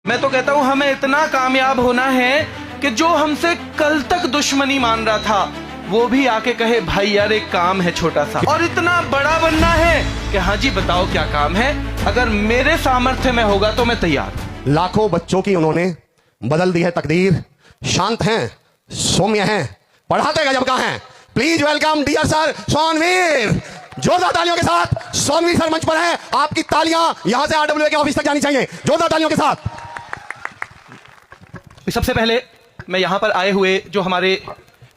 मैं तो कहता हूं हमें इतना कामयाब होना है कि जो हमसे कल तक दुश्मनी मान रहा था वो भी आके कहे भाई यार एक काम है छोटा सा, और इतना बड़ा बनना है कि हाँ जी बताओ क्या काम है, अगर मेरे सामर्थ्य में होगा तो मैं तैयार। लाखों बच्चों की उन्होंने बदल दी है तकदीर। शांत हैं, सौम्य हैं, पढ़ाते गजब का हैं। Please welcome dear sir Sonveer. जोरदार तालियों के साथ सोनवीर सर मंच पर हैं। आपकी तालियां यहां से आरडब्ल्यूए के ऑफिस तक जानी चाहिए, जोरदार तालियों के साथ। सबसे पहले मैं यहां पर आए हुए जो हमारे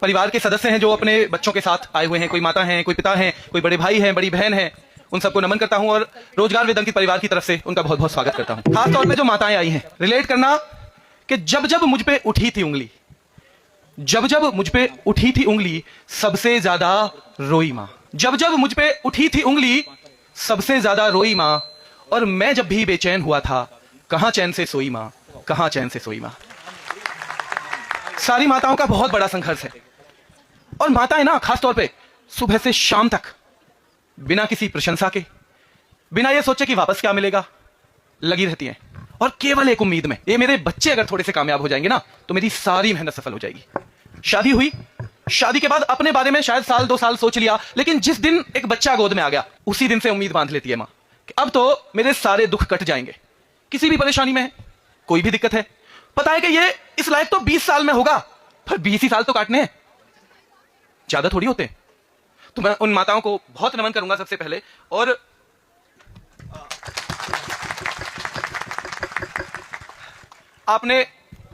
परिवार के सदस्य हैं, जो अपने बच्चों के साथ आए हुए हैं, कोई माता हैं, कोई पिता हैं, कोई बड़े भाई हैं, बड़ी बहन हैं, उन सबको नमन करता हूं और रोजगार वेद अंकित परिवार की तरफ से उनका बहुत बहुत स्वागत करता हूं। खास तौर पे जो माताएं आई हैं, रिलेट करना कि जब जब मुझ पे उठी थी उंगली, जब जब मुझ पे उठी थी उंगली सबसे ज्यादा रोई मां। जब जब मुझ पे उठी थी उंगली सबसे ज्यादा रोई मां, और मैं जब भी बेचैन हुआ था कहां चैन से सोई मां, कहां चैन से सोई मां। सारी माताओं का बहुत बड़ा संघर्ष है, और माताएं ना खासतौर पे सुबह से शाम तक बिना किसी प्रशंसा के, बिना ये सोचे कि वापस क्या मिलेगा, लगी रहती हैं, और केवल एक उम्मीद में, ये मेरे बच्चे अगर थोड़े से कामयाब हो जाएंगे ना तो मेरी सारी मेहनत सफल हो जाएगी। शादी हुई, शादी के बाद अपने बारे में शायद साल 2 साल सोच लिया, लेकिन जिस दिन एक बच्चा गोद में आ गया उसी दिन से उम्मीद बांध लेती है मां कि अब तो मेरे सारे दुख कट जाएंगे। किसी भी परेशानी में है, कोई भी दिक्कत है, पता है कि ये इस लायक तो 20 साल में होगा, पर 20 ही साल तो काटने हैं, ज्यादा थोड़ी होते। तो मैं उन माताओं को बहुत नमन करूंगा सबसे पहले, और आपने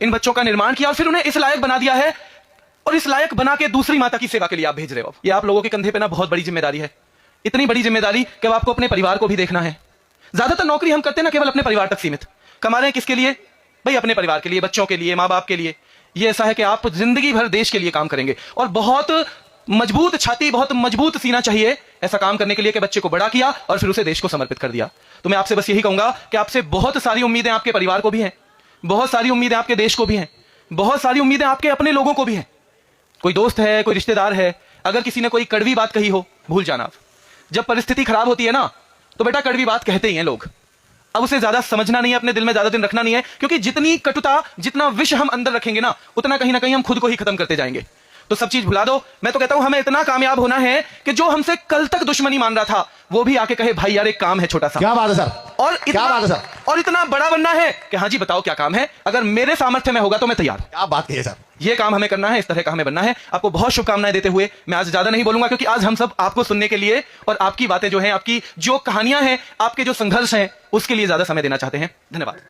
इन बच्चों का निर्माण किया और फिर उन्हें इस लायक बना दिया है, और इस लायक बना के दूसरी माता की सेवा के लिए आप भेज रहे हो। ये आप लोगों के कंधे पे ना बहुत बड़ी जिम्मेदारी है, इतनी बड़ी जिम्मेदारी कि आपको अपने परिवार को भी देखना है। ज्यादातर नौकरी हम करते हैं ना केवल अपने परिवार तक सीमित, कमा रहे हैं किसके लिए भाई, अपने परिवार के लिए, बच्चों के लिए, माँ बाप के लिए। ये ऐसा है कि आप जिंदगी भर देश के लिए काम करेंगे, और बहुत मजबूत छाती, बहुत मजबूत सीना चाहिए ऐसा काम करने के लिए कि बच्चे को बड़ा किया और फिर उसे देश को समर्पित कर दिया। तो मैं आपसे बस यही कहूंगा कि आपसे बहुत सारी उम्मीदें आपके परिवार को भी हैं, बहुत सारी उम्मीदें आपके देश को भी हैं, बहुत सारी उम्मीदें आपके अपने लोगों को भी हैं। कोई दोस्त है, कोई रिश्तेदार है, अगर किसी ने कोई कड़वी बात कही हो, भूल जाना आप। जब परिस्थिति खराब होती है ना तो बेटा कड़वी बात कहते ही हैं लोग। अब उसे ज्यादा समझना नहीं है, अपने दिल में ज्यादा दिन रखना नहीं है, क्योंकि जितनी कटुता, जितना विष हम अंदर रखेंगे ना उतना कहीं ना कहीं हम खुद को ही खत्म करते जाएंगे। तो सब चीज भुला दो। मैं तो कहता हूं हमें इतना कामयाब होना है कि जो हमसे कल तक दुश्मनी मान रहा था वो भी आके कहे भाई यार एक काम है छोटा सा। क्या बात है सर, क्या बात है सर, और इतना बड़ा बनना है कि हाँ जी बताओ क्या काम है, अगर मेरे सामर्थ्य में होगा तो मैं तैयार। क्या बात कही है सर, ये काम हमें करना है, इस तरह का हमें बनना है। आपको बहुत शुभकामनाएं देते हुए मैं आज ज्यादा नहीं बोलूंगा, क्योंकि आज हम सब आपको सुनने के लिए और आपकी बातें जो हैं, आपकी जो कहानियां हैं, आपके जो संघर्ष हैं, उसके लिए ज्यादा समय देना चाहते हैं। धन्यवाद।